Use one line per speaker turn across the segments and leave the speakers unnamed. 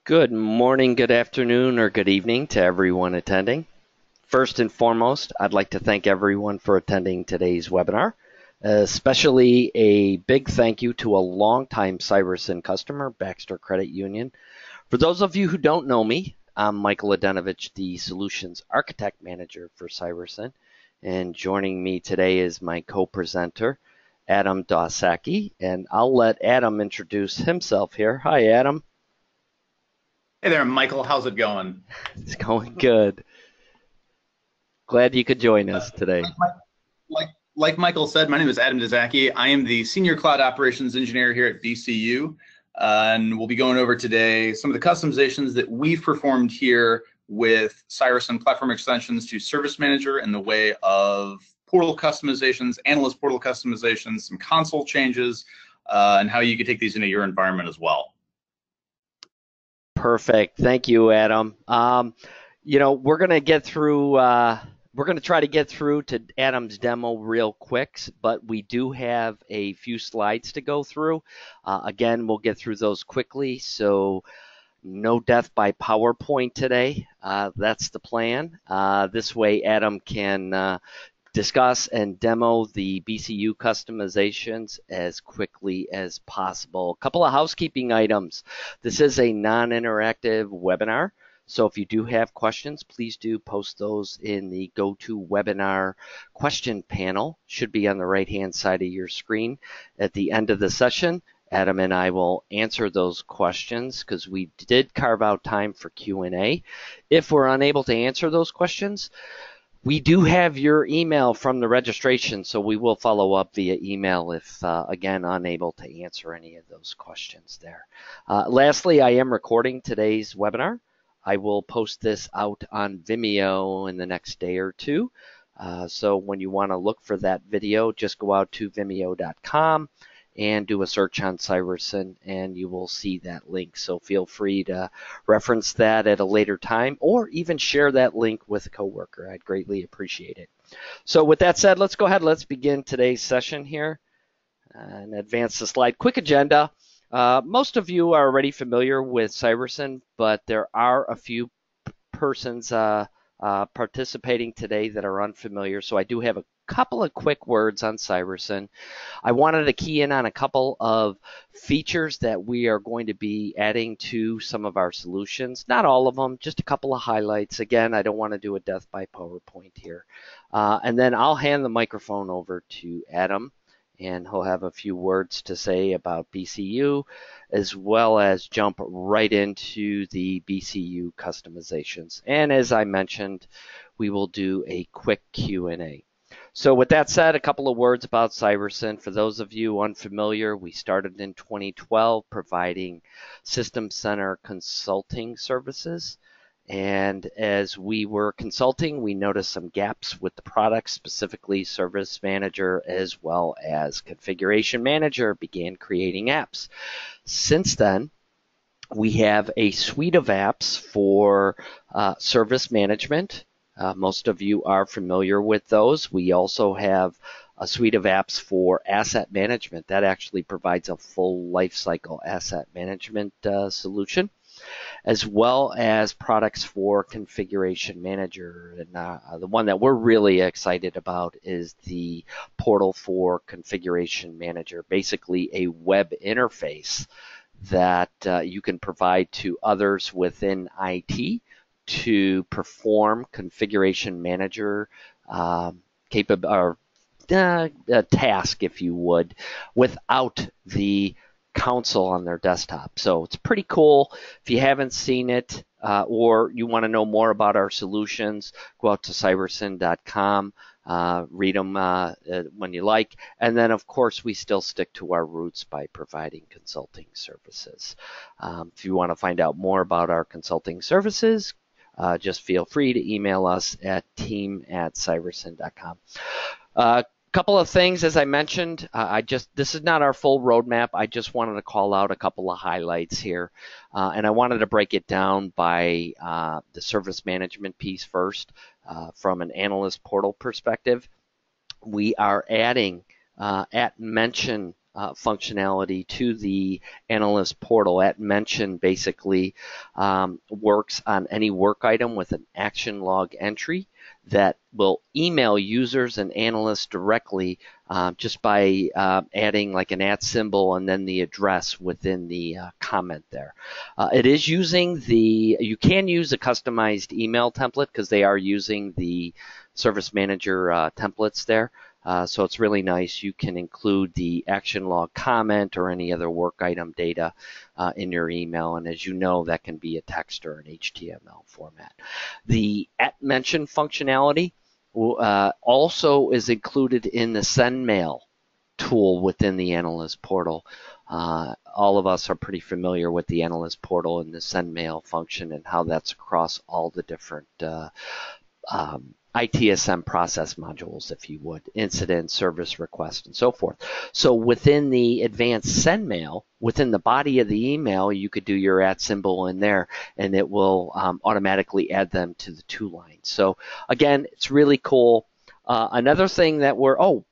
Good morning, good afternoon, or good evening to everyone attending. First and foremost, I'd like to thank everyone for attending today's webinar, especially a big thank you to a longtime Cybersyn customer, Baxter Credit Union. For those of you who don't know me, I'm Michael Adenovich, the Solutions Architect Manager for Cybersyn, and joining me today is my co-presenter, Adam Dosaki, and I'll let Adam introduce himself here. Hi, Adam.
Hey there, Michael. How's it going?
It's going good. Glad you could join us today.
Like Michael said, my name is Adam Dizaki. I am the Senior Cloud Operations Engineer here at BCU, and we'll be going over today some of the customizations that we've performed here with Cireson platform extensions to Service Manager in the way of portal customizations, analyst portal customizations, some console changes, and how you can take these into your environment as well.
Perfect. Thank you, Adam. We're going to get through, we're going to try to get through to Adam's demo real quick, but we do have a few slides to go through. Again, we'll get through those quickly, so no death by PowerPoint today. That's the plan. This way, Adam can discuss and demo the BCU customizations as quickly as possible. A couple of housekeeping items. This is a non-interactive webinar, so if you do have questions, please do post those in the GoToWebinar question panel. Should be on the right-hand side of your screen. At the end of the session, Adam and I will answer those questions because we did carve out time for Q&A. If we're unable to answer those questions, we do have your email from the registration, so we will follow up via email if, again, unable to answer any of those questions there. Lastly, I am recording today's webinar. I will post this out on Vimeo in the next day or two. So when you want to look for that video, just go out to vimeo.com and do a search on Cybersyn, and you will see that link. So feel free to reference that at a later time, or even share that link with a coworker. I'd greatly appreciate it. So with that said, let's go ahead. Let's begin today's session here and advance the slide. Quick agenda. Most of you are already familiar with Cybersyn, but there are a few persons participating today that are unfamiliar. So I do have a couple of quick words on Cybersyn. I wanted to key in on a couple of features that we are going to be adding to some of our solutions. Not all of them, just a couple of highlights. Again, I don't want to do a death by PowerPoint here. And then I'll hand the microphone over to Adam, and he'll have a few words to say about BCU, as well as jump right into the BCU customizations. And as I mentioned, we will do a quick Q&A. So with that said, a couple of words about Cybersyn. For those of you unfamiliar, we started in 2012 providing System Center consulting services. And as we were consulting, we noticed some gaps with the product, specifically Service Manager as well as Configuration Manager began creating apps. Since then, we have a suite of apps for service management. Most of you are familiar with those. We also have a suite of apps for asset management that actually provides a full lifecycle asset management solution, as well as products for Configuration Manager. And the one that we're really excited about is the portal for Configuration Manager, basically a web interface that you can provide to others within IT to perform Configuration Manager task, if you would, without the console on their desktop. So it's pretty cool. If you haven't seen it or you want to know more about our solutions, go out to cybersyn.com, read them when you like. And then, of course, we still stick to our roots by providing consulting services. If you want to find out more about our consulting services, just feel free to email us at team@cybersyn.com. Couple of things, as I mentioned, this is not our full roadmap. I just wanted to call out a couple of highlights here, and I wanted to break it down by the service management piece first. From an analyst portal perspective, we are adding at mention functionality to the analyst portal. At mention basically works on any work item with an action log entry that will email users and analysts directly just by adding like an @ symbol and then the address within the comment there. It is using you can use a customized email template because they are using the Service Manager templates there. So it's really nice. You can include the action log comment or any other work item data in your email. And as you know, that can be a text or an HTML format. The @mention functionality also is included in the send mail tool within the analyst portal. All of us are pretty familiar with the analyst portal and the send mail function and how that's across all the different ITSM process modules, if you would, incident, service request, and so forth. So within the advanced send mail, within the body of the email, you could do your @ symbol in there, and it will automatically add them to the to line. So again, it's really cool. Another thing that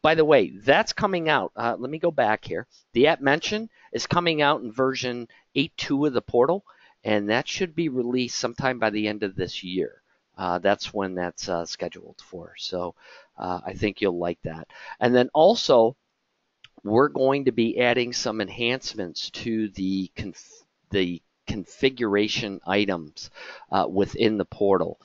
by the way, that's coming out. Let me go back here. The @mention is coming out in version 8.2 of the portal, and that should be released sometime by the end of this year. That's when that's scheduled for. So I think you'll like that. And then also, we're going to be adding some enhancements to the configuration items within the portal.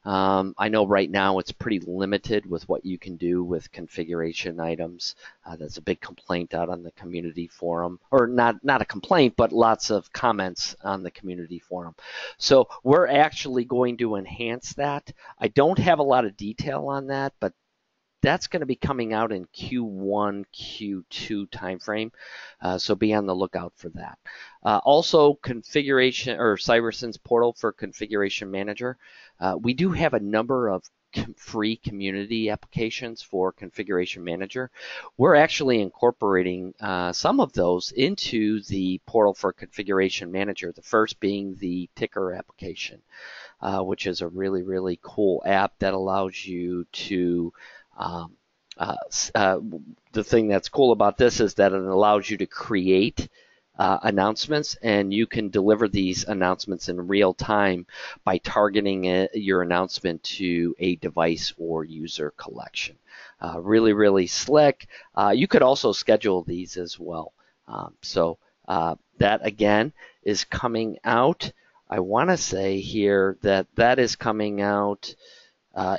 I know right now it's pretty limited with what you can do with configuration items. That's a big complaint out on the community forum, or not a complaint, but lots of comments on the community forum. So we're actually going to enhance that. I don't have a lot of detail on that, but that's going to be coming out in Q1, Q2 timeframe, so be on the lookout for that. Also, configuration or Cybersyn's portal for Configuration Manager. We do have a number of free community applications for Configuration Manager. We're actually incorporating some of those into the portal for Configuration Manager, the first being the ticker application, which is a really, really cool app that allows you to the thing that's cool about this is that it allows you to create announcements, and you can deliver these announcements in real time by targeting your announcement to a device or user collection. Really, really slick. You could also schedule these as well. So that again is coming out. I want to say here that is coming out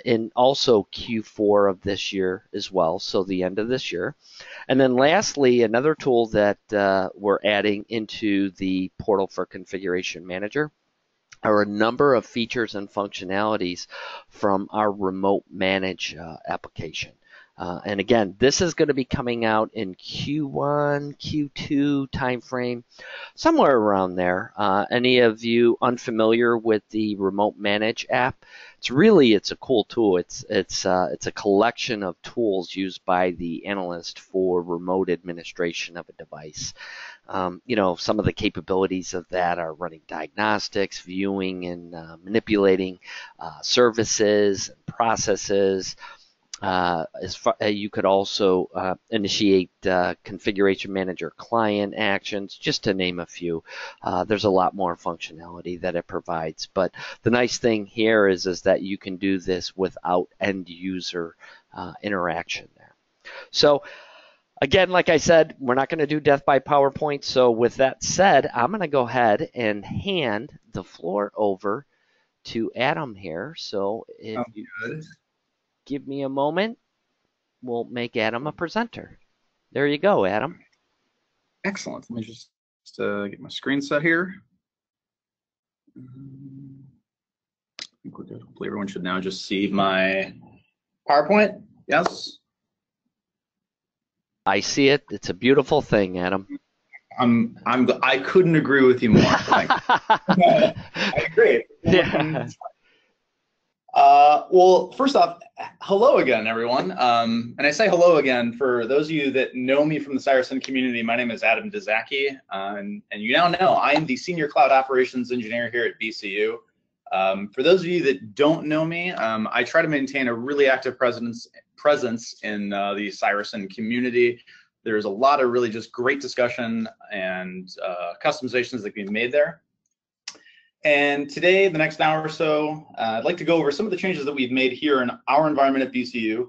in also Q4 of this year as well, so the end of this year. And then lastly, another tool that we're adding into the portal for Configuration Manager are a number of features and functionalities from our remote manage application. And again, this is going to be coming out in Q1, Q2 timeframe, somewhere around there. Any of you unfamiliar with the Remote Manage app? It's a cool tool. It's a collection of tools used by the analyst for remote administration of a device. Some of the capabilities of that are running diagnostics, viewing and manipulating services and processes. You could also initiate Configuration Manager client actions, just to name a few. There's a lot more functionality that it provides, but the nice thing here is that you can do this without end user interaction there. So again, like I said, we're not going to do death by PowerPoint. So with that said, I'm going to go ahead and hand the floor over to Adam here. So if you give me a moment, we'll make Adam a presenter. There you go, Adam.
Excellent. Let me just get my screen set here. I think we're good. Hopefully everyone should now just see my PowerPoint. Yes?
I see it. It's a beautiful thing, Adam.
I couldn't agree with you more. I agree.
Yeah.
Well, first off, hello again, everyone. And I say hello again for those of you that know me from the Cireson community. My name is Adam Dizaki, and you now know I am the Senior Cloud Operations Engineer here at BCU. For those of you that don't know me, I try to maintain a really active presence in the Cireson community. There's a lot of really just great discussion and customizations that can be made there. And today, the next hour or so, I'd like to go over some of the changes that we've made here in our environment at BCU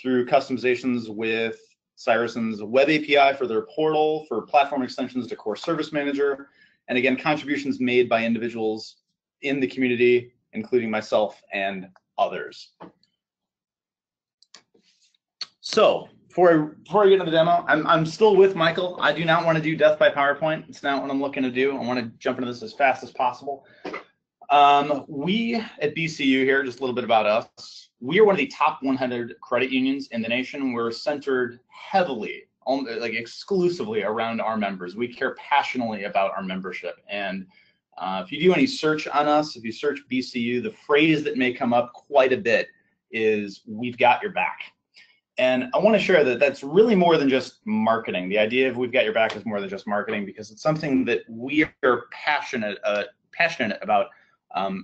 through customizations with Cireson's web API for their portal, for platform extensions to Core Service Manager, and again, contributions made by individuals in the community, including myself and others. So before I get into the demo, I'm still with Michael. I do not want to do death by PowerPoint. It's not what I'm looking to do. I want to jump into this as fast as possible. We at BCU here, just a little bit about us. We are one of the top 100 credit unions in the nation. We're centered heavily, like exclusively around our members. We care passionately about our membership. And if you do any search on us, if you search BCU, the phrase that may come up quite a bit is "we've got your back." And I want to share that that's really more than just marketing. The idea of "we've got your back" is more than just marketing, because it's something that we are passionate about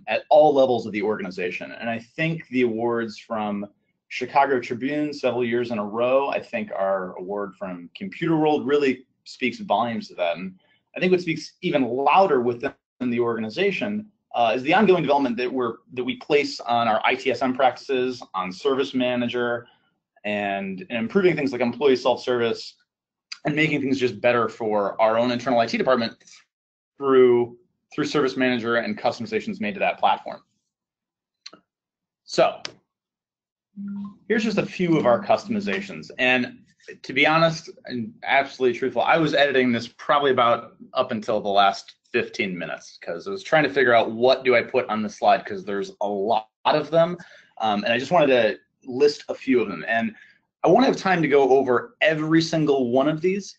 at all levels of the organization. And I think the awards from Chicago Tribune several years in a row, I think our award from Computer World really speaks volumes to that. And I think what speaks even louder within the organization is the ongoing development that we place on our ITSM practices, on Service Manager, and improving things like employee self-service, and making things just better for our own internal IT department through Service Manager and customizations made to that platform. So here's just a few of our customizations. And to be honest and absolutely truthful, I was editing this probably about up until the last 15 minutes, because I was trying to figure out what do I put on the slide, because there's a lot of them. And I just wanted to list a few of them. And I won't have time to go over every single one of these,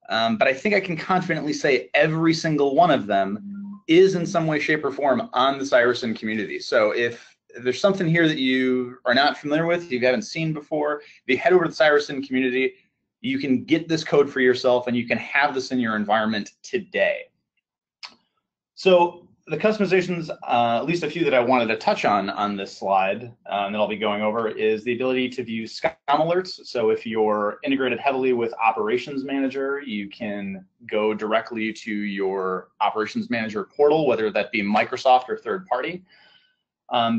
but I think I can confidently say every single one of them is in some way, shape, or form on the Cybersyn community. So if there's something here that you are not familiar with, you haven't seen before, if you head over to the Cybersyn community, you can get this code for yourself and you can have this in your environment today. So the customizations, at least a few that I wanted to touch on this slide that I'll be going over, is the ability to view Scum Alerts. So if you're integrated heavily with Operations Manager, you can go directly to your Operations Manager portal, whether that be Microsoft or third party.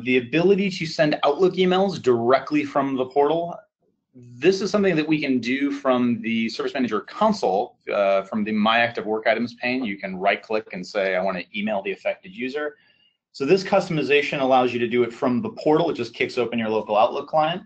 The ability to send Outlook emails directly from the portal. This is something that we can do from the Service Manager console, from the My Active Work Items pane. You can right-click and say, I want to email the affected user. So this customization allows you to do it from the portal. It just kicks open your local Outlook client.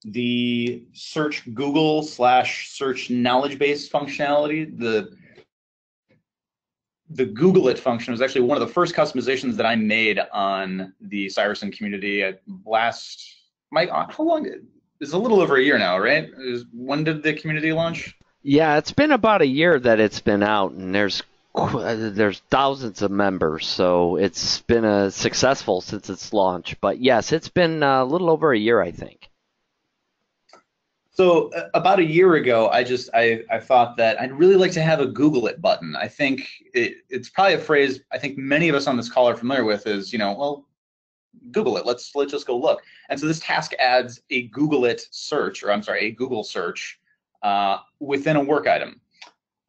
The search Google / search knowledge base functionality, the Google It function was actually one of the first customizations that I made on the Cybersyn community at how long? It's a little over a year now, right? When did the community launch?
Yeah, it's been about a year that it's been out, and there's thousands of members, so it's been successful since its launch. But yes, it's been a little over a year, I think.
So about a year ago, I thought that I'd really like to have a Google It button. I think it's probably a phrase I think many of us on this call are familiar with, is, well, Google it. Let's just go look. And so this task adds a Google It search, or I'm sorry, a Google search within a work item,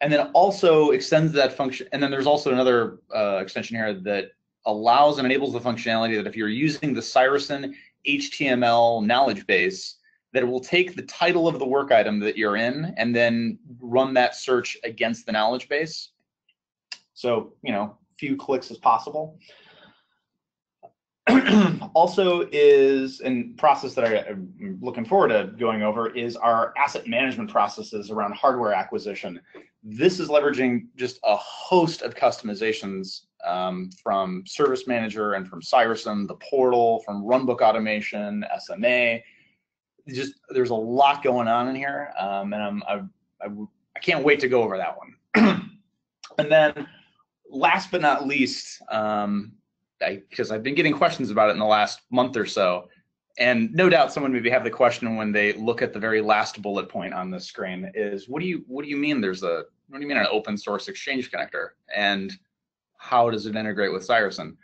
and then also extends that function. And then there's also another extension here that allows and enables the functionality that if you're using the Cireson HTML knowledge base, that it will take the title of the work item that you're in and then run that search against the knowledge base. So, few clicks as possible. Also is a process that I'm looking forward to going over is our asset management processes around hardware acquisition. This is leveraging just a host of customizations from Service Manager and from Cireson, the portal, from runbook automation, SMA. There's a lot going on in here, and I can't wait to go over that one. And then last but not least, because I've been getting questions about it in the last month or so, and no doubt someone maybe have the question when they look at the very last bullet point on the screen is, what do you mean what do you mean an open source exchange connector, and how does it integrate with Cireson?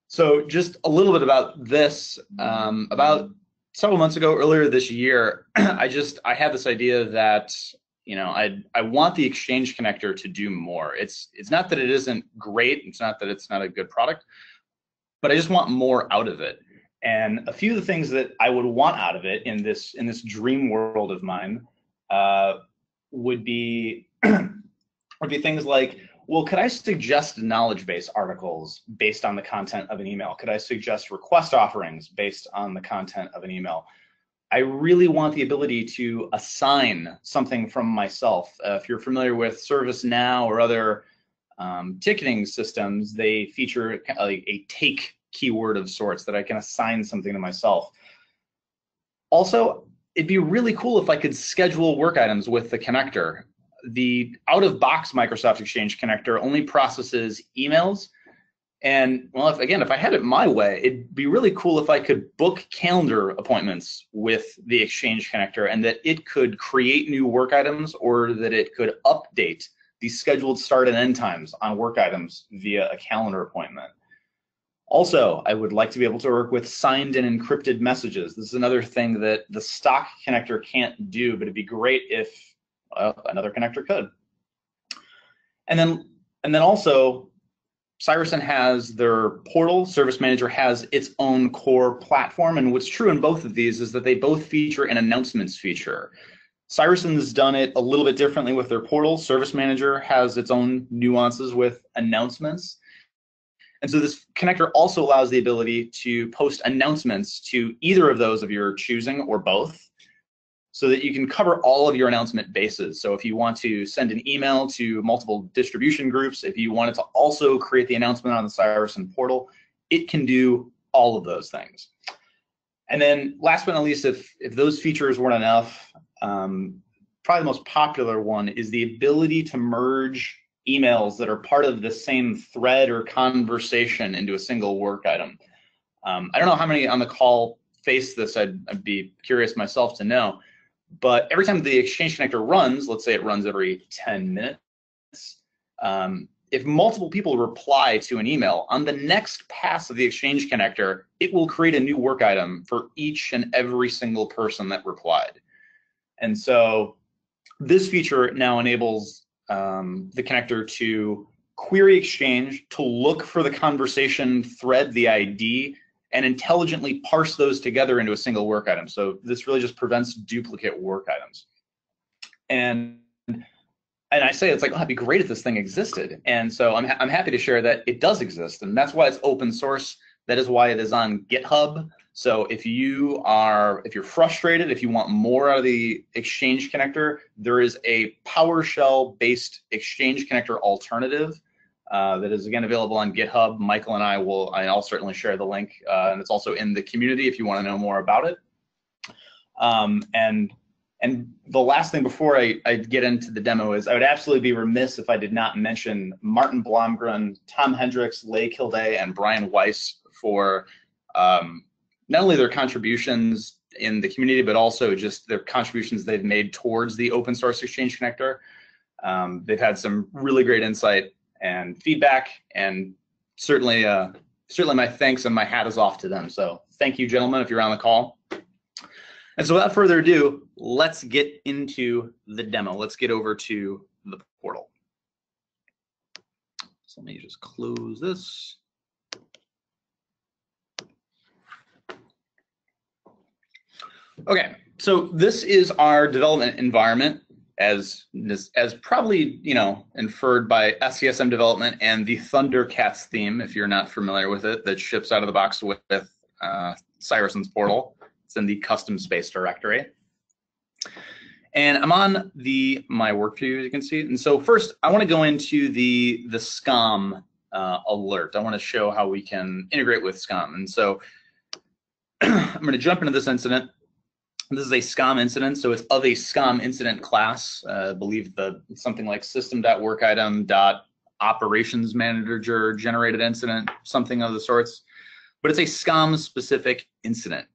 So just a little bit about this. About several months ago, earlier this year, I had this idea that, I want the Exchange connector to do more. It's not that it isn't great. It's not that it's not a good product, but I just want more out of it. And a few of the things that I would want out of it in this dream world of mine would be things like, well, could I suggest knowledge base articles based on the content of an email? Could I suggest request offerings based on the content of an email? I really want the ability to assign something from myself. If you're familiar with ServiceNow or other ticketing systems, they feature a take keyword of sorts that I can assign something to myself. Also, it'd be really cool if I could schedule work items with the connector. The out-of-box Microsoft Exchange connector only processes emails. And well, if I had it my way, it'd be really cool if I could book calendar appointments with the Exchange connector, and that it could create new work items, or that it could update the scheduled start and end times on work items via a calendar appointment. Also, I would like to be able to work with signed and encrypted messages. This is another thing that the stock connector can't do, but it'd be great if another connector could. And then also, Cybersyn has their portal. Service Manager has its own core platform, and what's true in both of these is that they both feature an announcements feature. Cybersyn's done it a little bit differently with their portal. Service Manager has its own nuances with announcements. And so this connector also allows the ability to post announcements to either of those of your choosing, or both, so that you can cover all of your announcement bases. So if you want to send an email to multiple distribution groups, if you wanted to also create the announcement on the Cybersyn portal, it can do all of those things. And then last but not least, if those features weren't enough, probably the most popular one is the ability to merge emails that are part of the same thread or conversation into a single work item. I don't know how many on the call face this. I'd be curious myself to know. But every time the Exchange connector runs, let's say it runs every 10 minutes, if multiple people reply to an email, on the next pass of the Exchange connector, it will create a new work item for each and every single person that replied. And so this feature now enables the connector to query Exchange, to look for the conversation thread, the ID, and intelligently parse those together into a single work item. So this really just prevents duplicate work items. And I say, it's like, oh, it'd be great if this thing existed. And so I'm happy to share that it does exist, and that's why it's open source. That is why it is on GitHub. So if you're frustrated, if you want more out of the Exchange connector, there is a PowerShell-based Exchange connector alternative that is again available on GitHub. Michael and I'll certainly share the link, and it's also in the community if you want to know more about it. And the last thing before I get into the demo is I would absolutely be remiss if I did not mention Martin Blomgren, Tom Hendricks, Leigh Kilday, and Brian Weiss for not only their contributions in the community, but also just their contributions they've made towards the open source Exchange connector. They've had some really great insight and feedback, and certainly my thanks and my hat is off to them. So thank you, gentlemen, if you're on the call. And so without further ado, let's get into the demo. Let's get over to the portal. So let me just close this. Okay, so this is our development environment, as probably inferred by SCSM development and the Thundercats theme, if you're not familiar with it, that ships out of the box with Cireson's portal. It's in the custom space directory. And I'm on my work view, as you can see. And so first, I want to go into the Scum alert. I want to show how we can integrate with Scum. And so I'm going to jump into this incident. This is a Scum incident, so it's of a Scum incident class. I believe something like system.workitem.operationsmanager generated incident, something of the sorts. But it's a Scum specific incident.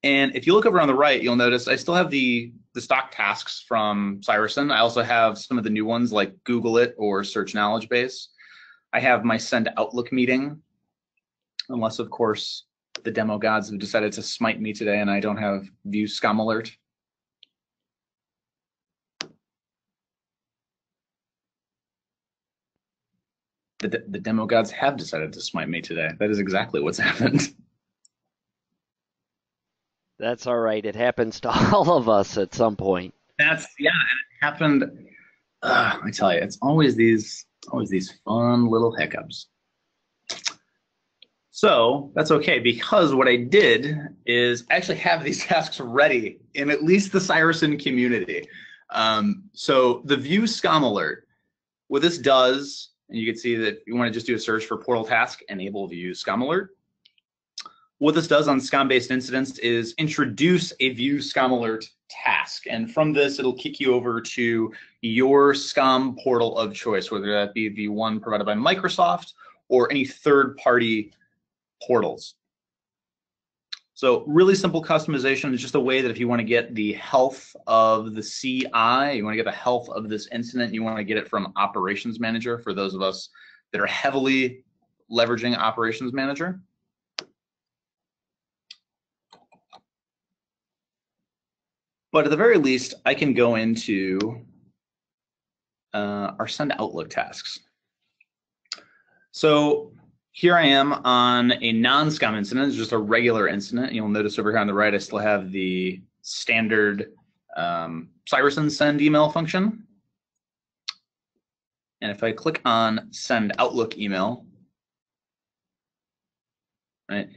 And if you look over on the right, you'll notice I still have the stock tasks from Cireson. I also have some of the new ones like Google It or Search Knowledge Base. I have my Send Outlook meeting, unless of course The demo gods have decided to smite me today, and I don't have view Scum Alert. The demo gods have decided to smite me today. That is exactly what's happened.
That's all right. It happens to all of us at some point.
That's, yeah, and it happened. I tell you, it's always these fun little hiccups. So that's okay, because what I did is actually have these tasks ready in at least the Cireson community. So the view Scum Alert, what this does, and you can see that you want to just do a search for portal task, enable view Scum Alert. What this does on Scum-based incidents is introduce a view Scum Alert task. And from this, it'll kick you over to your Scum portal of choice, whether that be the one provided by Microsoft or any third-party portals. So really simple customization. It's just a way that if you want to get the health of the CI, you want to get the health of this incident, you want to get it from Operations Manager for those of us that are heavily leveraging Operations Manager. But at the very least, I can go into our send Outlook tasks. So here I am on a non-Scum incident. It's just a regular incident. You'll notice over here on the right, I still have the standard Cybersyn send email function. And if I click on send Outlook email, right,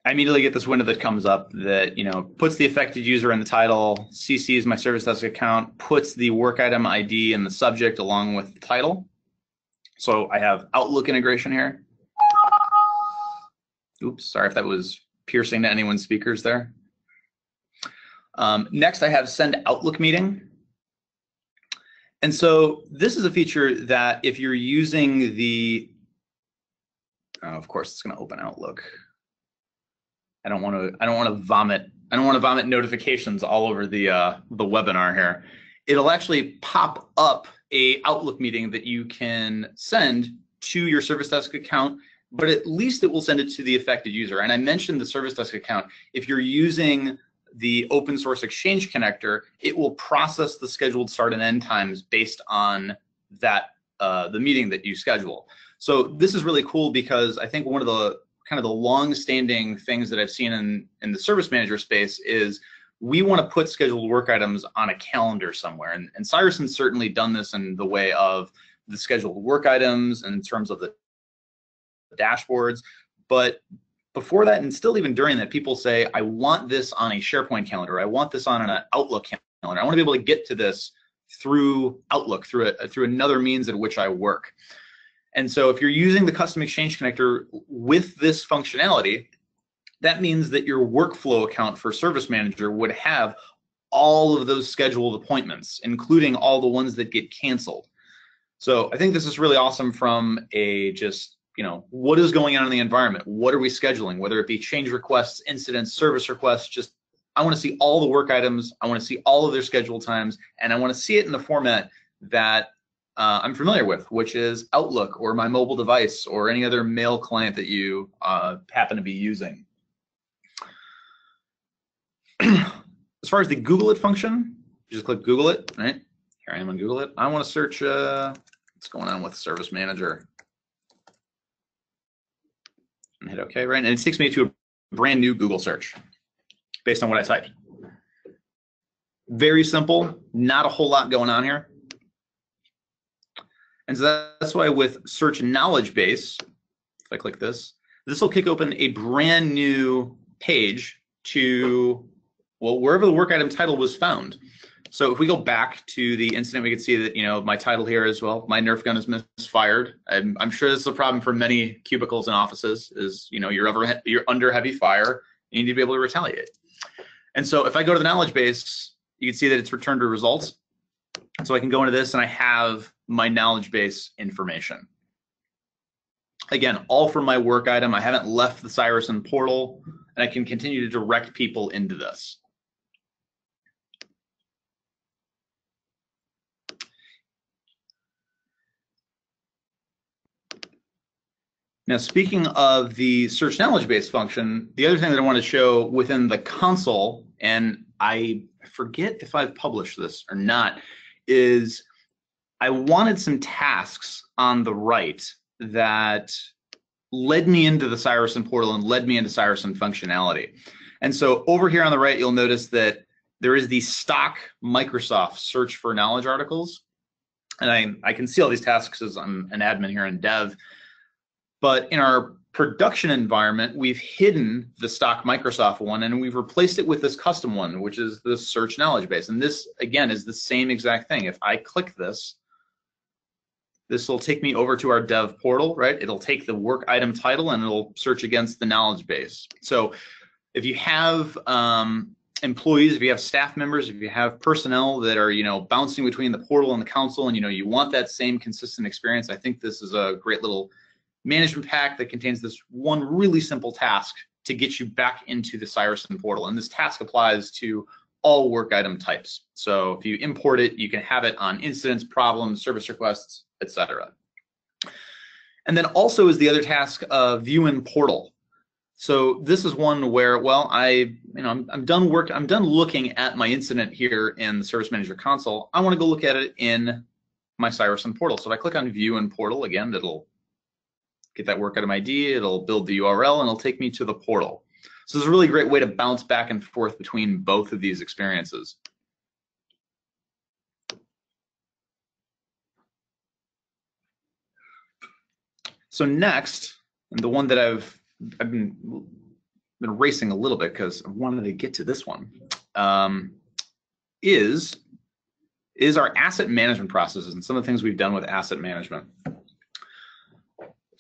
I immediately get this window that comes up that, you know, puts the affected user in the title, CCs my service desk account, puts the work item ID in the subject along with the title. So I have Outlook integration here. Oops, sorry if that was piercing to anyone's speakers there. Next, I have send Outlook meeting. And so this is a feature that if you're using the, of course, it's going to open Outlook. I don't want to vomit notifications all over the webinar here. It'll actually pop up a Outlook meeting that you can send to your Service Desk account, but at least it will send it to the affected user. And I mentioned the Service Desk account. If you're using the open source Exchange connector, it will process the scheduled start and end times based on that the meeting that you schedule. So this is really cool because I think one of the kind of the long-standing things that I've seen in the service manager space is we want to put scheduled work items on a calendar somewhere. And Cireson's certainly done this in the way of the scheduled work items and in terms of the dashboards. But before that, and still even during that, people say, I want this on a SharePoint calendar. I want this on an Outlook calendar. I want to be able to get to this through Outlook, through another means at which I work. And so if you're using the custom Exchange connector with this functionality, that means that your workflow account for Service Manager would have all of those scheduled appointments, including all the ones that get canceled. So I think this is really awesome from a just, you know, what is going on in the environment? What are we scheduling? Whether it be change requests, incidents, service requests, just I want to see all the work items. I want to see all of their schedule times, and I want to see it in the format that I'm familiar with, which is Outlook or my mobile device or any other mail client that you happen to be using. As far as the Google It function, you just click Google It, right? Here I am on Google It. I want to search what's going on with Service Manager. And hit OK, right? And it takes me to a brand new Google search based on what I typed. Very simple, not a whole lot going on here. And so that's why with Search Knowledge Base, if I click this, this will kick open a brand new page to, well, wherever the work item title was found. So if we go back to the incident, we can see that, you know, my title here as well, my Nerf gun is misfired. I'm sure this is a problem for many cubicles and offices is, you know, you're under heavy fire, you need to be able to retaliate. And so if I go to the knowledge base, you can see that it's returned a results. So I can go into this and I have my knowledge base information. Again, all from my work item. I haven't left the Cireson portal, and I can continue to direct people into this. Now, speaking of the search knowledge base function, the other thing that I want to show within the console, and I forget if I've published this or not, is I wanted some tasks on the right that led me into the Cireson portal and led me into Cireson functionality. And so over here on the right, you'll notice that there is the stock Microsoft search for knowledge articles. And I can see all these tasks as I'm an admin here in dev. But in our production environment, we've hidden the stock Microsoft one and we've replaced it with this custom one, which is the search knowledge base. And this, again, is the same exact thing. If I click this, this will take me over to our dev portal, right? It'll take the work item title and it'll search against the knowledge base. So if you have employees, if you have staff members, if you have personnel that are, bouncing between the portal and the console, and you want that same consistent experience, I think this is a great little management pack that contains this one really simple task to get you back into the Cireson portal. And this task applies to all work item types. So if you import it, you can have it on incidents, problems, service requests, etc. And then also is the other task of view in portal. So this is one where, well, I'm done looking at my incident here in the Service Manager console. I want to go look at it in my Cireson portal. So if I click on view in portal, again, it'll get that work item ID, it'll build the URL, and it'll take me to the portal. So this is a really great way to bounce back and forth between both of these experiences. So next, and the one that I've been racing a little bit because I wanted to get to this one, is our asset management processes and some of the things we've done with asset management.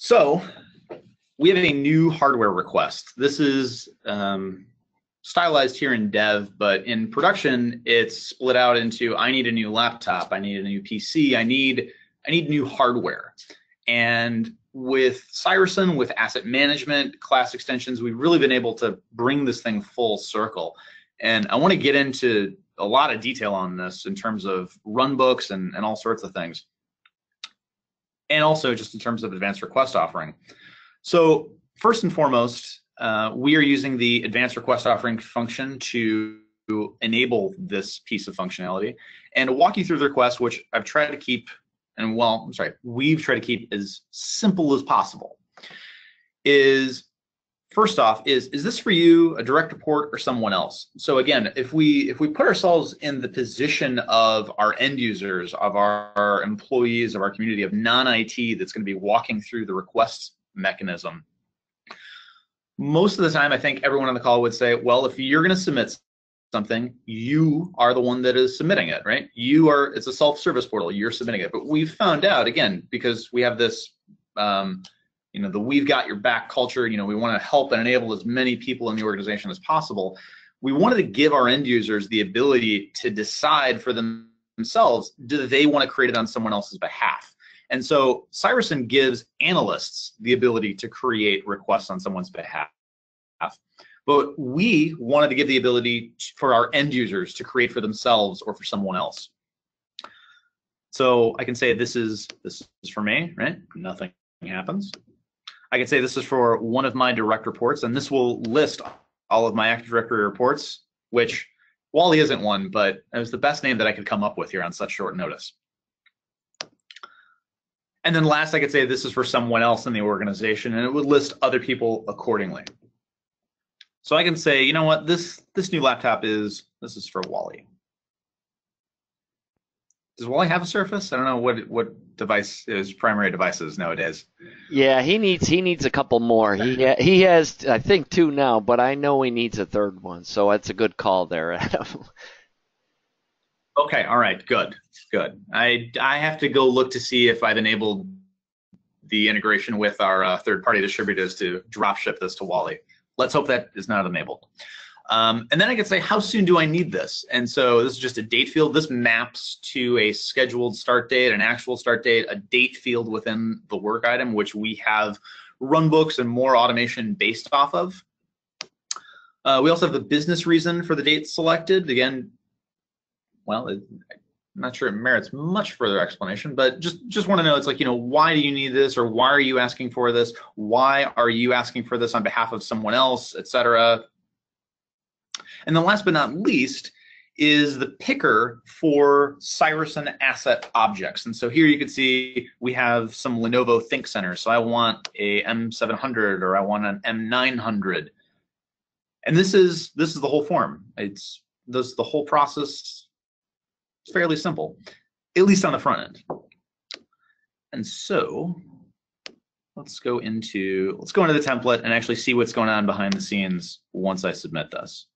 So we have a new hardware request. This is stylized here in dev, but in production, it's split out into, I need a new laptop, I need a new PC, I need new hardware. And with Cybersyn, with asset management, class extensions, we've really been able to bring this thing full circle. And I want to get into a lot of detail on this in terms of runbooks and all sorts of things. And also just in terms of advanced request offering. So first and foremost, we are using the advanced request offering function to enable this piece of functionality. And to walk you through the request, which I've tried to keep, we've tried to keep as simple as possible, is first off, is this for you, a direct report, or someone else? So again, if we put ourselves in the position of our end users, of our employees, of our community, of non-IT that's going to be walking through the request mechanism, most of the time I think everyone on the call would say, well, if you're going to submit something, you are the one that is submitting it, right? It's a self-service portal, you're submitting it. But we've found out, again, because we have this the we've got your back culture, we want to help and enable as many people in the organization as possible. We wanted to give our end users the ability to decide for themselves, do they want to create it on someone else's behalf? And so Cybersyn gives analysts the ability to create requests on someone's behalf. But we wanted to give the ability for our end users to create for themselves or for someone else. So I can say this is for me, right? Nothing happens. I can say this is for one of my direct reports, and this will list all of my Active Directory reports, which Wally isn't one, but it was the best name that I could come up with here on such short notice. And then last, I could say this is for someone else in the organization, and it would list other people accordingly. So I can say, you know what, this new laptop this is for Wally. Does Wally have a Surface? I don't know what device his primary device is nowadays.
Yeah, he needs a couple more. He has, I think, 2 now, but I know he needs a 3rd one. So that's a good call there, Adam.
Okay, all right, good. I have to go look to see if I've enabled the integration with our third-party distributors to drop ship this to Wally. Let's hope that is not enabled. And then I can say, how soon do I need this? And so this is just a date field. This maps to a scheduled start date, an actual start date, a date field within the work item, which we have runbooks and more automation based off of. We also have the business reason for the date selected. Again, well, I'm not sure it merits much further explanation, but just want to know, it's like, why do you need this, or why are you asking for this? Why are you asking for this on behalf of someone else, etc. And then last but not least is the picker for Cireson asset objects. And so here you can see we have some Lenovo Think Centers. So I want a M700 or I want an M900. And this is the whole form. It's the whole process. It's fairly simple, at least on the front end. And so let's go into the template and actually see what's going on behind the scenes once I submit this.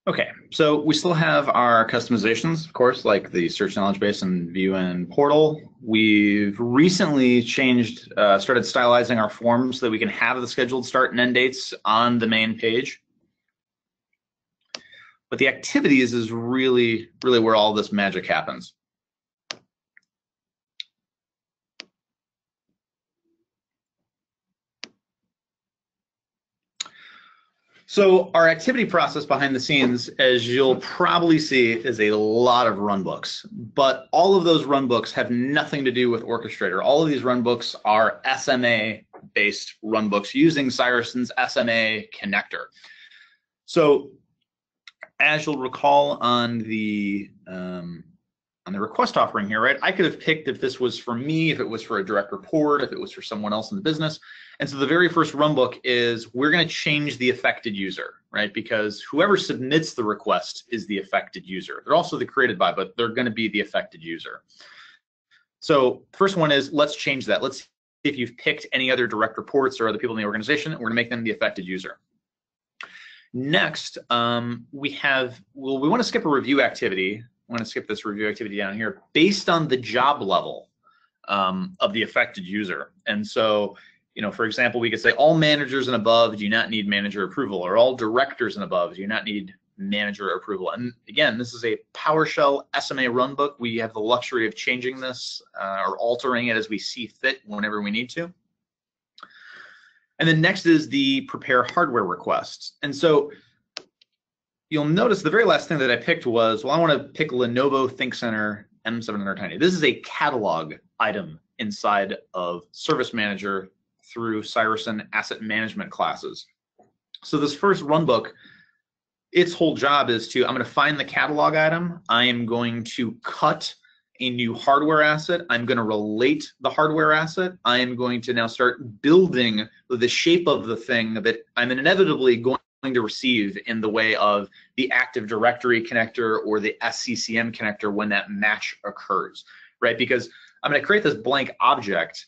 Okay, so we still have our customizations, of course, like the search knowledge base and view and portal. We've recently changed, started stylizing our forms so that we can have the scheduled start and end dates on the main page. But the activities is really where all this magic happens. So our activity process behind the scenes, as you'll probably see, is a lot of runbooks. But all of those runbooks have nothing to do with Orchestrator. All of these runbooks are SMA-based runbooks using Cireson's SMA connector. So as you'll recall on the request offering here, right? I could have picked if this was for me, if it was for a direct report, if it was for someone else in the business. And so the very first runbook is we're going to change the affected user, right? Because whoever submits the request is the affected user. They're also the created by, but they're going to be the affected user. So first one is let's change that. Let's see if you've picked any other direct reports or other people in the organization, and we're going to make them the affected user. Next, we want to skip a review activity. I want to skip this review activity down here based on the job level of the affected user. And so, for example, we could say all managers and above do not need manager approval, or all directors and above do not need manager approval. And again, this is a PowerShell SMA runbook. We have the luxury of changing this or altering it as we see fit whenever we need to. And then next is the prepare hardware requests. And so you'll notice the very last thing that I picked was, well, I want to pick Lenovo Think Center M700 Tiny. This is a catalog item inside of Service Manager through Cireson asset management classes. So this first runbook, its whole job is I'm going to find the catalog item. I am going to cut a new hardware asset. I'm going to relate the hardware asset. I am going to now start building the shape of the thing that I'm inevitably going to receive in the way of the Active Directory connector or the SCCM connector when that match occurs, right? Because I'm going to create this blank object,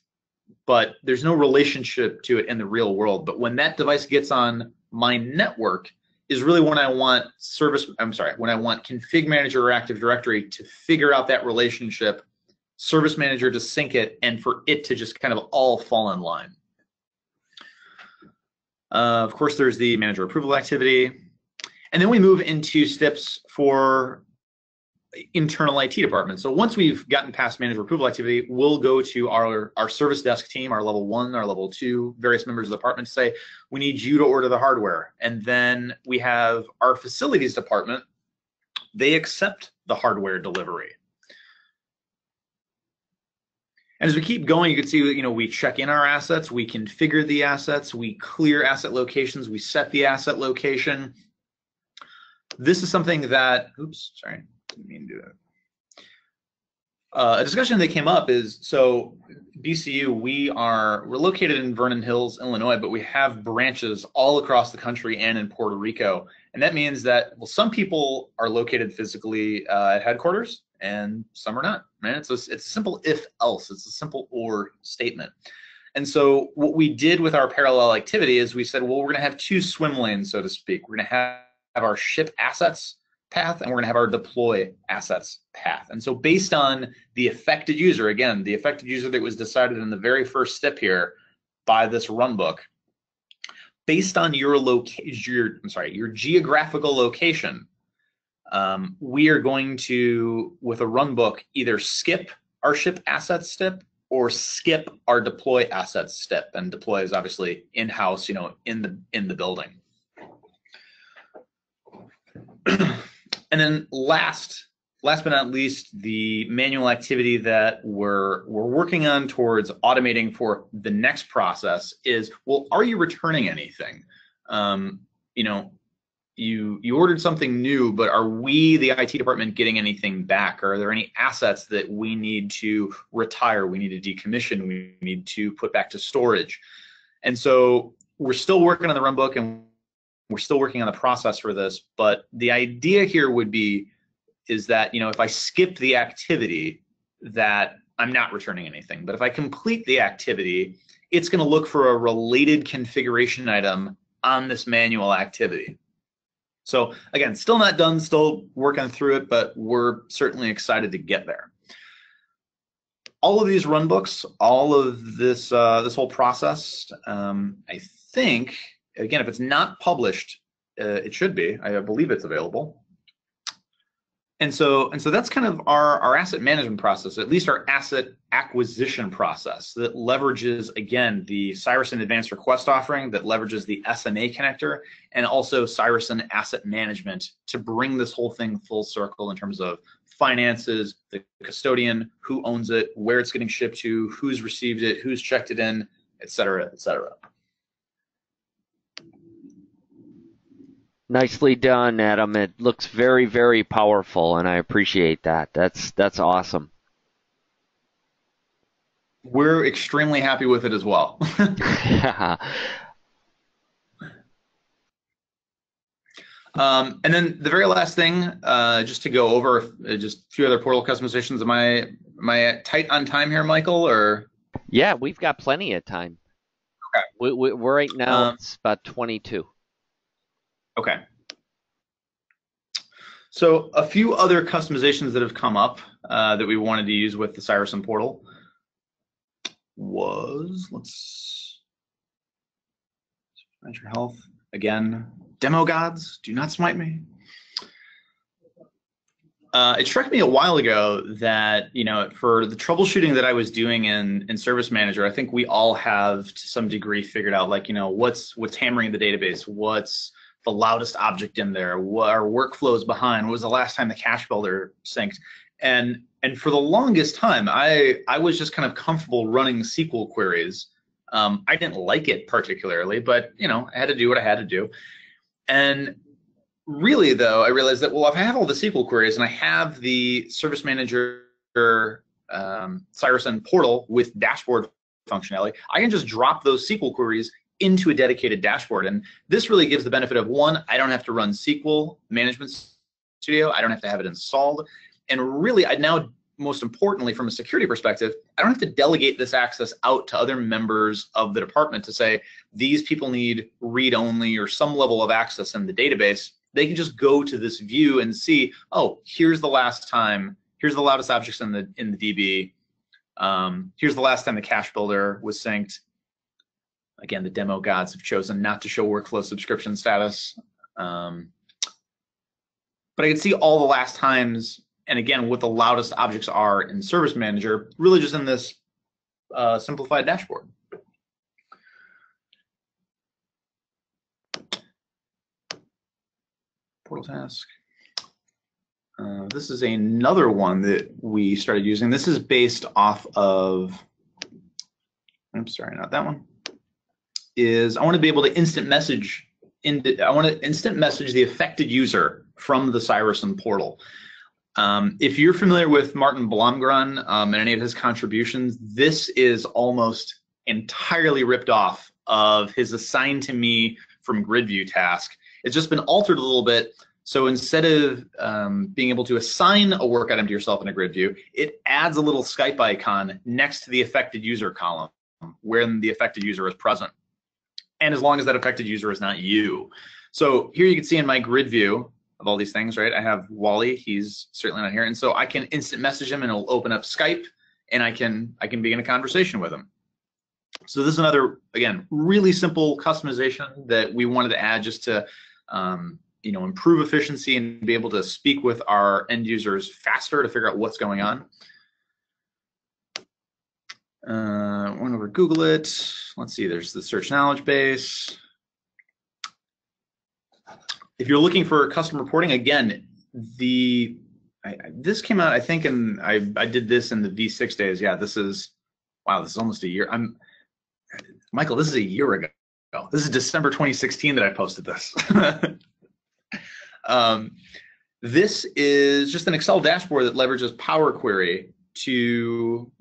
but there's no relationship to it in the real world. But when that device gets on my network is really when I want when I want Config Manager or Active Directory to figure out that relationship, Service Manager to sync it, and for it to just kind of all fall in line. Of course, there's the manager approval activity. And then we move into steps for internal IT department. So once we've gotten past manager approval activity, we'll go to our service desk team, our level 1, our level 2, various members of the department to say, we need you to order the hardware. And then we have our facilities department. They accept the hardware delivery. And as we keep going, you can see, we check in our assets, we configure the assets, we clear asset locations, we set the asset location. This is something that, didn't mean to do it. A discussion that came up is, so BCU, we're located in Vernon Hills, Illinois, but we have branches all across the country and in Puerto Rico. And that means that, well, some people are located physically at headquarters and some are not, right? It's a simple if else, it's a simple or statement. And so what we did with our parallel activity is we said, well, we're gonna have 2 swim lanes, so to speak. We're gonna have our ship assets path, and we're gonna have our deploy assets path. And so based on the affected user, again, the affected user that was decided in the very first step here, by this runbook, based on your geographical location, we are going to, with a runbook, either skip our ship assets step or skip our deploy assets step. And deploy is obviously in-house, you know, in the building. And then last but not least, the manual activity that we're working on towards automating for the next process is, well, are you returning anything? You know, you ordered something new, but are we, the IT department, getting anything back? Are there any assets that we need to retire, we need to decommission, we need to put back to storage? And so we're still working on the runbook and we're still working on the process for this, but the idea here is that, you know, if I skip the activity, that I'm not returning anything. But if I complete the activity, it's going to look for a related configuration item on this manual activity. So again, still not done, still working through it, but we're certainly excited to get there. All of these runbooks, all of this this whole process, I think, again, if it's not published, it should be. I believe it's available. And so that's kind of our asset management process, at least our asset acquisition process, that leverages, again, the Cireson Advanced Request Offering, that leverages the SMA connector, and also Cireson Asset Management to bring this whole thing full circle in terms of finances, the custodian, who owns it, where it's getting shipped to, who's received it, who's checked it in, et cetera, et cetera.
Nicely done, Adam. It looks very, very powerful, and I appreciate that. That's awesome.
We're extremely happy with it as well. And then the very last thing, just to go over just a few other portal customizations. Am I tight on time here, Michael? Or
yeah, we've got plenty of time.
Okay.
We're right now. It's about 22.
Okay. So a few other customizations that have come up that we wanted to use with the Cireson portal was, let's manage your health again. Demo gods, do not smite me. It struck me a while ago that, you know, for the troubleshooting that I was doing in Service Manager, I think we all have to some degree figured out, like, you know, what's hammering the database, what's the loudest object in there, what our workflows behind, when was the last time the cache builder synced, and for the longest time, I was just kind of comfortable running SQL queries. I didn't like it particularly, but, you know, I had to do what I had to do. And really, though, I realized that, well, if I have all the SQL queries and I have the Service Manager Cireson portal with dashboard functionality, I can just drop those SQL queries into a dedicated dashboard. And this really gives the benefit of, one, I don't have to run SQL Management Studio. I don't have to have it installed. And really, I now, most importantly, from a security perspective, I don't have to delegate this access out to other members of the department to say, these people need read-only or some level of access in the database. They can just go to this view and see, oh, here's the last time, here's the loudest objects in the DB. Here's the last time the cache builder was synced. Again, the demo gods have chosen not to show workflow subscription status. But I can see all the last times, and again, what the loudest objects are in Service Manager, really just in this simplified dashboard. Portal task. This is another one that we started using. This is based off of, I'm sorry, not that one. Is I want to be able to instant message the affected user from the Cireson portal. If you're familiar with Martin Blomgren and any of his contributions, this is almost entirely ripped off of his assign to me from grid view task. It's just been altered a little bit. So instead of being able to assign a work item to yourself in a grid view, it adds a little Skype icon next to the affected user column when the affected user is present. And as long as that affected user is not you. So here you can see in my grid view of all these things, right? I have Wally, he's certainly not here. And so I can instant message him and it'll open up Skype and I can begin a conversation with him. So this is another, again, really simple customization that we wanted to add just to improve efficiency and be able to speak with our end users faster to figure out what's going on. Went over Google it. Let's see, there's the search knowledge base. If you're looking for custom reporting, again, this came out, I think, and I did this in the V6 days. Yeah, this is almost a year. Michael, this is a year ago. This is December 2016 that I posted this. This is just an Excel dashboard that leverages Power Query to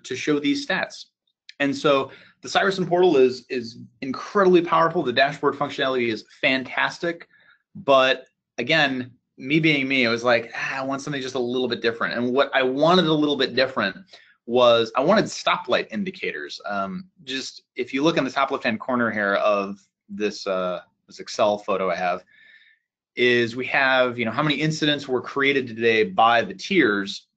show these stats. And so the Cireson portal is incredibly powerful. The dashboard functionality is fantastic. But again, me being me, I was like, I want something just a little bit different. And what I wanted a little bit different was I wanted stoplight indicators. Just if you look in the top left-hand corner here of this Excel photo I have, is we have how many incidents were created today by the tiers,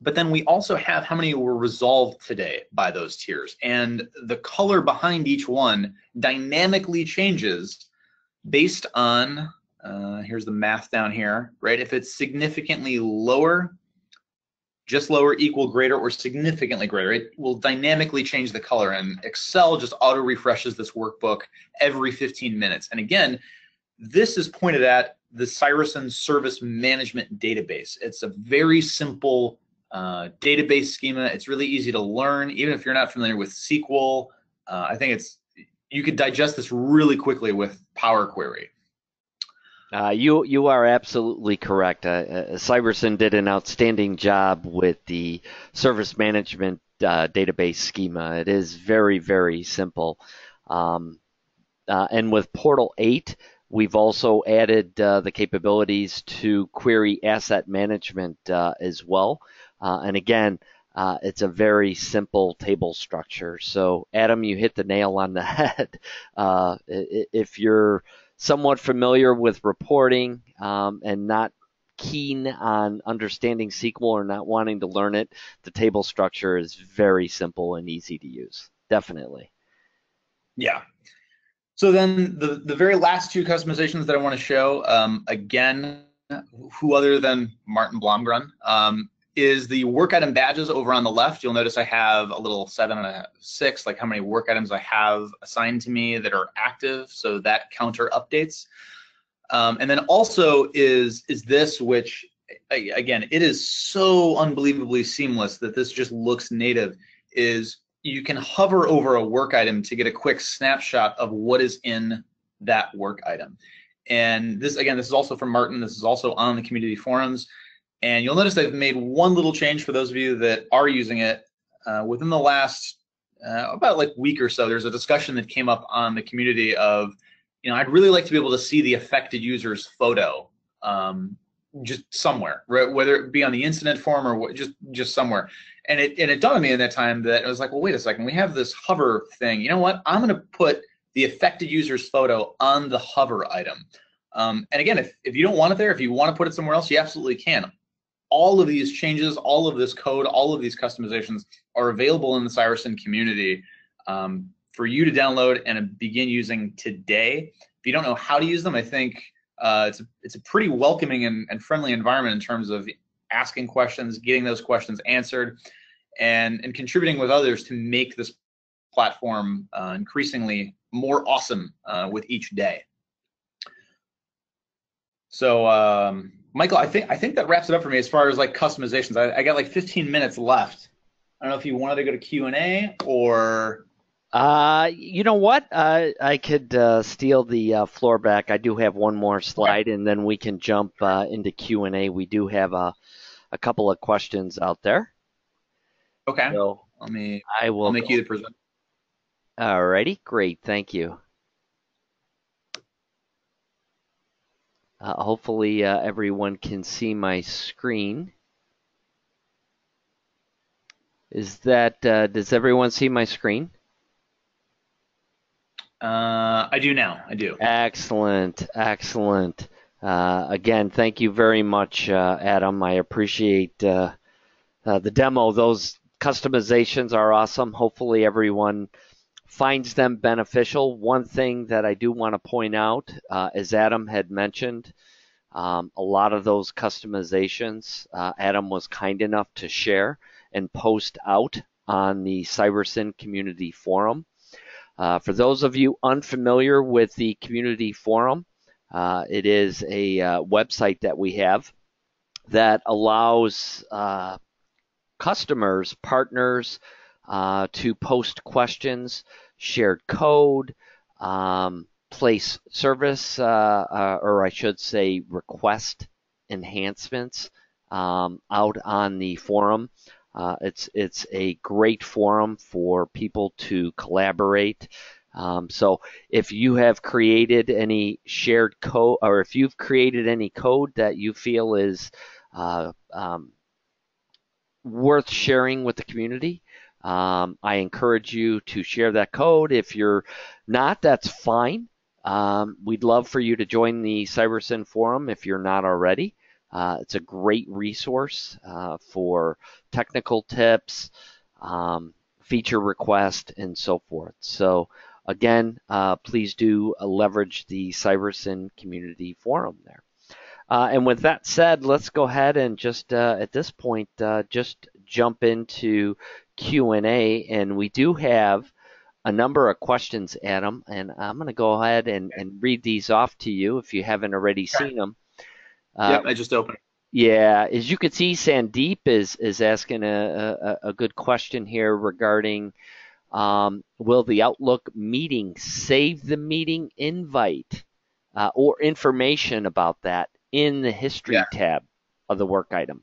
but then we also have how many were resolved today by those tiers. And the color behind each one dynamically changes based on, here's the math down here, right? If it's significantly lower, just lower, equal, greater, or significantly greater, it will dynamically change the color. And Excel just auto refreshes this workbook every 15 minutes. And again, this is pointed at the Cireson Service Management Database. It's a very simple database schema. It's really easy to learn, even if you're not familiar with SQL. I think you could digest this really quickly with Power Query.
You are absolutely correct. Cybersyn did an outstanding job with the service management database schema. It is very, very simple. And with Portal 8, we've also added the capabilities to query asset management as well. And again, it's a very simple table structure. So, Adam, you hit the nail on the head. If you're somewhat familiar with reporting and not keen on understanding SQL or not wanting to learn it, the table structure is very simple and easy to use. Definitely.
Yeah. So then the very last two customizations that I want to show, again, who other than Martin Blomgren, is the work item badges over on the left. You'll notice I have a little 7 and a 6, like how many work items I have assigned to me that are active, so that counter updates. And then also is this, which again, it is so unbelievably seamless that this just looks native, is you can hover over a work item to get a quick snapshot of what is in that work item. And this, again, this is also from Martin. This is also on the community forums. And you'll notice they've made one little change for those of you that are using it. Within the last about like week or so, there's a discussion that came up on the community of, I'd really like to be able to see the affected user's photo just somewhere, right? Whether it be on the incident form or just somewhere. And it dawned on me in that time that I was like, well, wait a second, we have this hover thing. You know what? I'm going to put the affected user's photo on the hover item. And again, if you don't want it there, if you want to put it somewhere else, you absolutely can. All of these changes, all of this code, all of these customizations are available in the Cybersyn community for you to download and begin using today. If you don't know how to use them, I think it's a pretty welcoming and friendly environment in terms of asking questions, getting those questions answered, and contributing with others to make this platform increasingly more awesome with each day. So Michael, I think that wraps it up for me as far as like customizations. I got like 15 minutes left. I don't know if you wanted to go to Q&A or.
You know what? I could steal the floor back. I do have one more slide, okay, and then we can jump into Q&A. We do have a couple of questions out there.
Okay.
So
I'll make you the presenter.
All righty, great, thank you. Hopefully everyone can see my screen. Does everyone see my screen?
I do now, I do.
Excellent, excellent. Again, thank you very much, Adam. I appreciate the demo. Those customizations are awesome. Hopefully everyone finds them beneficial. One thing that I do want to point out, as Adam had mentioned, a lot of those customizations, Adam was kind enough to share and post out on the Cybersyn community forum. For those of you unfamiliar with the community forum, it is a website that we have that allows customers, partners, to post questions, shared code, place service, or I should say request enhancements out on the forum. It's a great forum for people to collaborate. So if you have created any shared code, or if you've created any code that you feel is worth sharing with the community, I encourage you to share that code. If you're not, that's fine. We'd love for you to join the Cybersyn forum if you're not already. It's a great resource for technical tips, feature requests, and so forth. So again, please do leverage the Cybersyn community forum there. And with that said, let's go ahead and just at this point just jump into Q&A. And we do have a number of questions, Adam, and I'm going to go ahead and read these off to you if you haven't already seen them.
Yep, I just opened.
Yeah, as you can see, Sandeep is asking a good question here regarding will the Outlook meeting save the meeting invite or information about that in the history tab of the work item?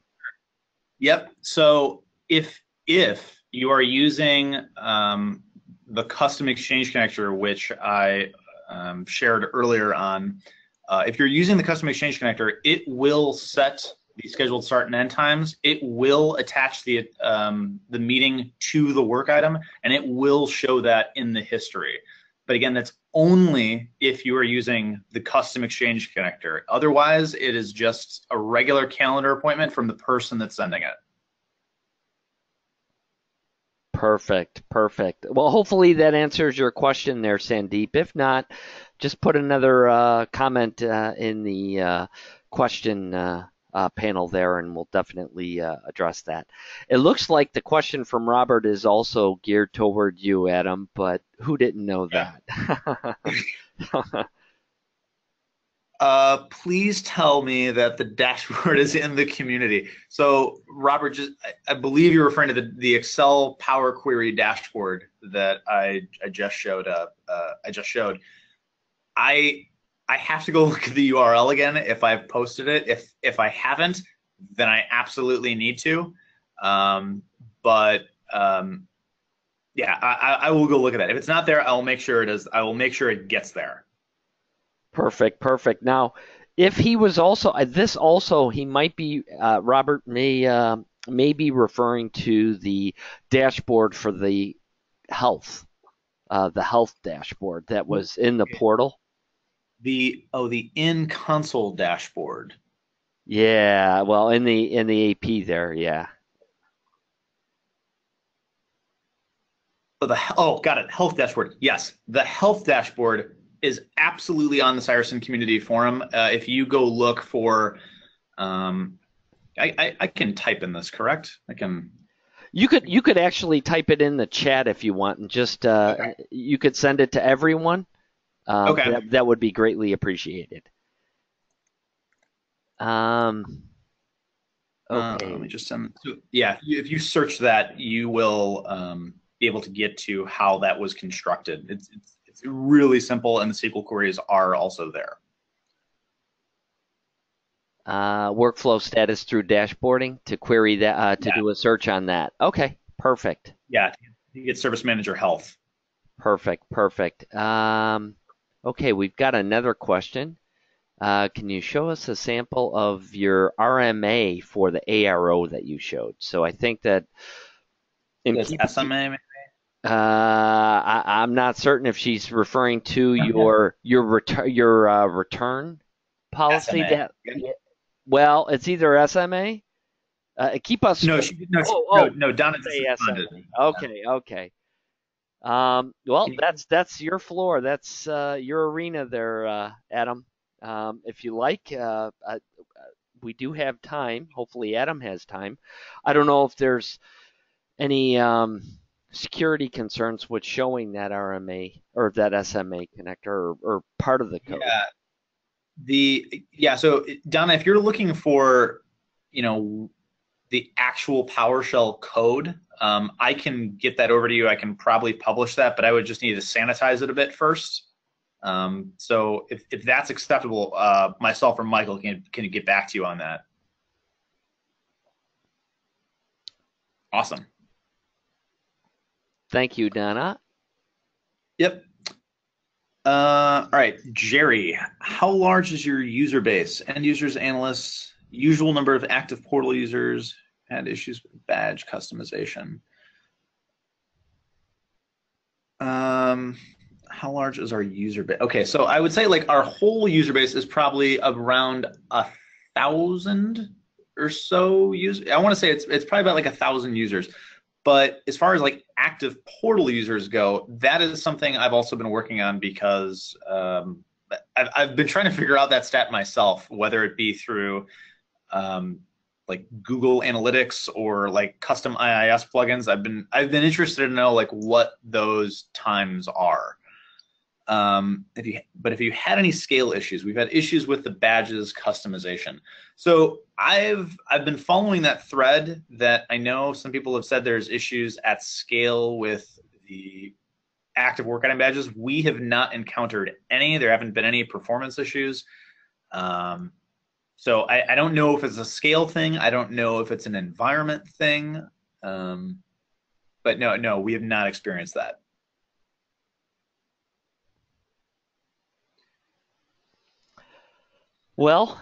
Yep. So if you are using the custom exchange connector, which I shared earlier on, if you're using the custom exchange connector, it will set the scheduled start and end times. It will attach the meeting to the work item, and it will show that in the history. But again, that's only if you are using the custom exchange connector. Otherwise, it is just a regular calendar appointment from the person that's sending it.
Perfect, perfect. Well, hopefully that answers your question there, Sandeep. If not, just put another comment in the question panel there, and we'll definitely address that. It looks like the question from Robert is also geared toward you, Adam, but who didn't know that?
Please tell me that the dashboard is in the community. So Robert, I believe you're referring to the Excel Power Query dashboard that I just showed. I have to go look at the URL again if I've posted it. If I haven't, then I absolutely need to. Yeah, I will go look at that. If it's not there, I will make sure it is. I will make sure it gets there.
Perfect, perfect. Now, if he was also this also, he might be Robert may be referring to the dashboard for the health dashboard that was in the portal.
The in console dashboard.
Yeah, well, in the AP there, yeah.
Got it. Health dashboard. Yes, the health dashboard is absolutely on the Cireson community forum. If you go look for, I can type in this, correct? I can.
You could actually type it in the chat if you want, and just okay. You could send it to everyone. Okay. That would be greatly appreciated. Okay.
Let me just send. Yeah, if you search that, you will be able to get to how that was constructed. It's really simple, and the SQL queries are also there.
Workflow status through dashboarding to query that to do a search on that. Okay, perfect.
Yeah, you get Service Manager Health.
Perfect, perfect. Okay, we've got another question. Can you show us a sample of your RMA for the ARO that you showed? So I think that
it's SMA. Maybe?
I'm not certain if she's referring to your return policy.
SMA.
Well, it's either SMA. Keep us.
No, Donna just responded.
Okay. Well, that's your floor. That's your arena there, Adam. If you like, we do have time. Hopefully, Adam has time. I don't know if there's any security concerns with showing that RMA or that SMA connector or part of the code.
So Donna, if you're looking for, the actual PowerShell code, I can get that over to you. I can probably publish that, but I would just need to sanitize it a bit first. So if that's acceptable, myself or Michael can get back to you on that. Awesome.
Thank you, Donna.
Yep. All right, Jerry, how large is your user base? End users, analysts, usual number of active portal users, had issues with badge customization. How large is our user base? Okay, so I would say like our whole user base is probably around 1,000 or so users. I want to say it's probably about like 1,000 users. But as far as like active portal users go, that is something I've also been working on because I've been trying to figure out that stat myself, whether it be through like Google Analytics or like custom IIS plugins. I've been interested to know like what those times are. If you had any scale issues, we've had issues with the badges customization. So I've been following that thread that I know some people have said there's issues at scale with the active work item badges. We have not encountered any. There haven't been any performance issues. So I don't know if it's a scale thing. I don't know if it's an environment thing. But no, we have not experienced that.
Well,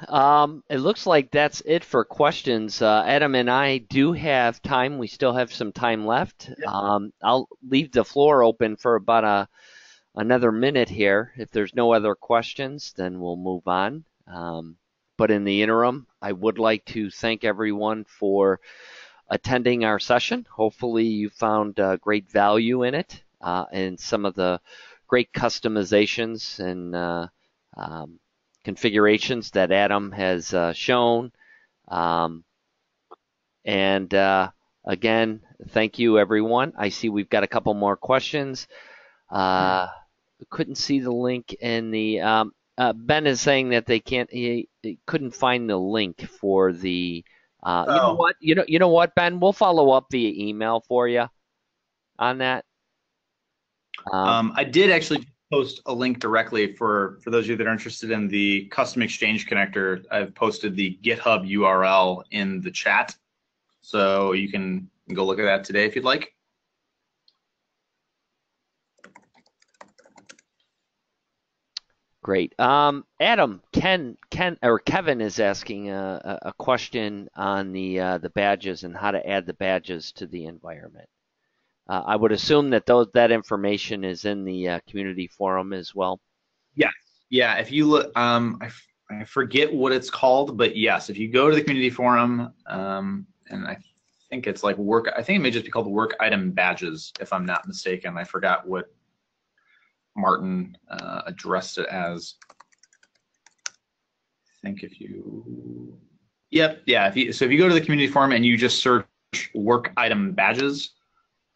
it looks like that's it for questions. Adam and I do have time. We still have some time left.
Yep.
I'll leave the floor open for about another minute here. If there's no other questions, then we'll move on. But in the interim, I would like to thank everyone for attending our session. Hopefully you found great value in it and some of the great customizations and configurations that Adam has shown. Again, thank you, everyone. I see we've got a couple more questions. Couldn't see the link in the. Ben is saying that he couldn't find the link for the. You know what? You know what, Ben? We'll follow up via email for you on that.
I did actually post a link directly for those of you that are interested in the custom exchange connector. I've posted the GitHub URL in the chat, so you can go look at that today if you'd like.
Great. Adam, Kevin is asking a question on the badges and how to add the badges to the environment. I would assume that that information is in the community forum as well.
Yes. Yeah. If you look, I forget what it's called, but yes, if you go to the community forum, and I think it's like I think it may just be called work item badges, if I'm not mistaken. I forgot what Martin addressed it as. I think if you, yep, yeah. So if you go to the community forum and you just search work item badges,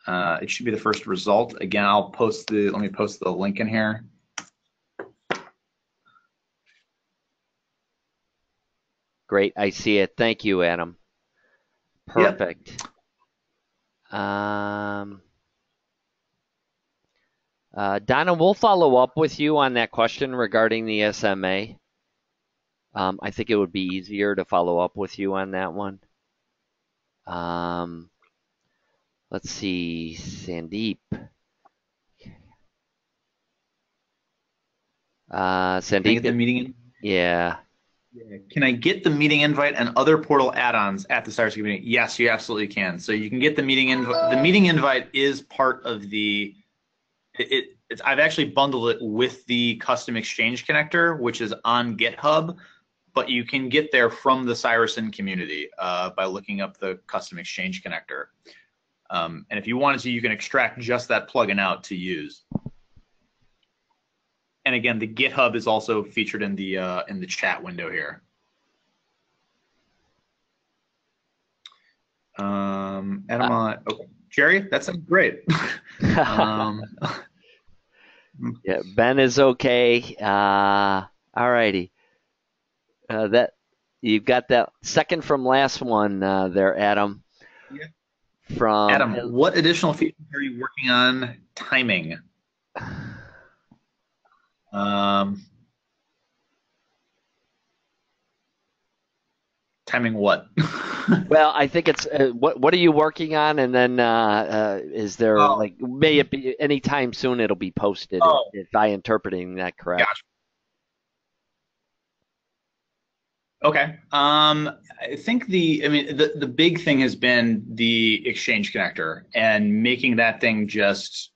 it should be the first result. Again, let me post the link in here.
Great, I see it. Thank you, Adam. Perfect. Yep. Donna, we'll follow up with you on that question regarding the SMA. I think it would be easier to follow up with you on that one. Let's see, Sandeep. Sandeep.
The meeting.
Yeah.
Can I get the meeting invite and other portal add-ons at the Cybersyn community? Yes, you absolutely can. So you can get the meeting invite. The meeting invite is part of the. I've actually bundled it with the custom exchange connector, which is on GitHub, but you can get there from the Cireson community by looking up the custom exchange connector. And if you wanted to, you can extract just that plugin out to use. And again, the GitHub is also featured in the chat window here. Adam, okay. Jerry, that sounds great.
Yeah, Ben is okay. All righty. That you've got that second from last one there, Adam.
Yeah.
From
Adam, what additional features are you working on? Timing. Timing what?
Well, I think it's what are you working on, and then is there like may it be anytime soon it'll be posted if I interpreting that correct?
Gotcha. Okay. I think the big thing has been the Exchange connector and making that thing just,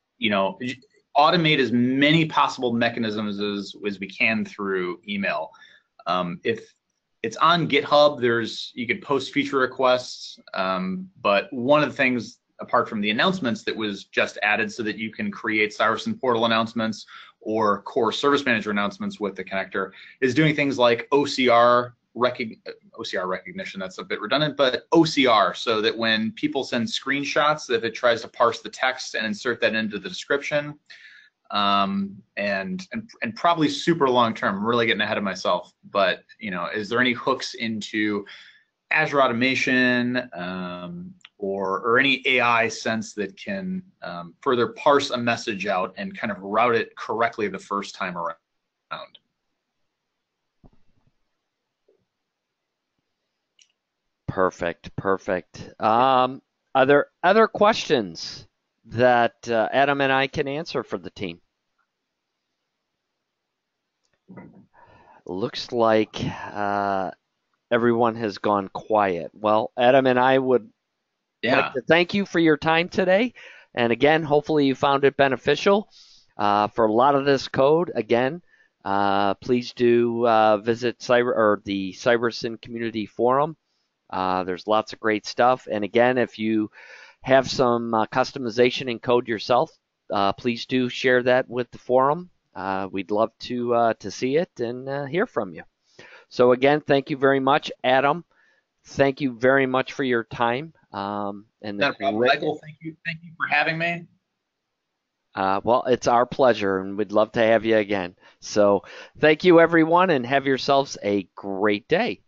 automate as many possible mechanisms as we can through email. If it's on GitHub, you could post feature requests, but one of the things apart from the announcements that was just added so that you can create Cybersyn portal announcements or core service manager announcements with the connector is doing things like OCR recognition, that's a bit redundant, but OCR, so that when people send screenshots, if it tries to parse the text and insert that into the description, and probably super long term, I'm really getting ahead of myself, but is there any hooks into Azure automation or any AI sense that can further parse a message out and kind of route it correctly the first time around?
Perfect. Are there other questions that Adam and I can answer for the team? Looks like everyone has gone quiet. Well, Adam and I would like to thank you for your time today. And again, hopefully you found it beneficial. For a lot of this code, again, please do visit the Cybersyn Community Forum. There's lots of great stuff. And again, if you have some customization in code yourself, please do share that with the forum. We'd love to see it and hear from you. So again, thank you very much, Adam. Thank you very much for your time.
Michael, thank you for having me.
Well, it's our pleasure, and we'd love to have you again. So thank you, everyone, and have yourselves a great day.